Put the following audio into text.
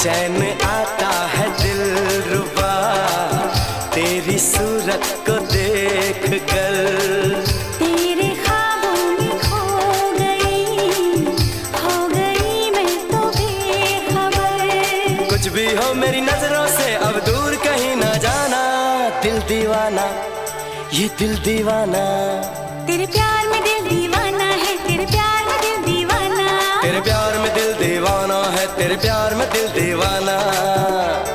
चैन आता है दिलरुबा तेरी सूरत को देख कर। तेरे ख्वाबों में खो गई मैं तो बेखबर। कुछ भी हो मेरी नजरों से अब दूर कहीं ना जाना। दिल दीवाना ये दिल दीवाना, तेरे प्यार में दिल दीवाना है, तेरे प्यार में दिल दीवाना, तेरे प्यार में दिल दीवाना है, तेरे प्यार में दिल दीवाना।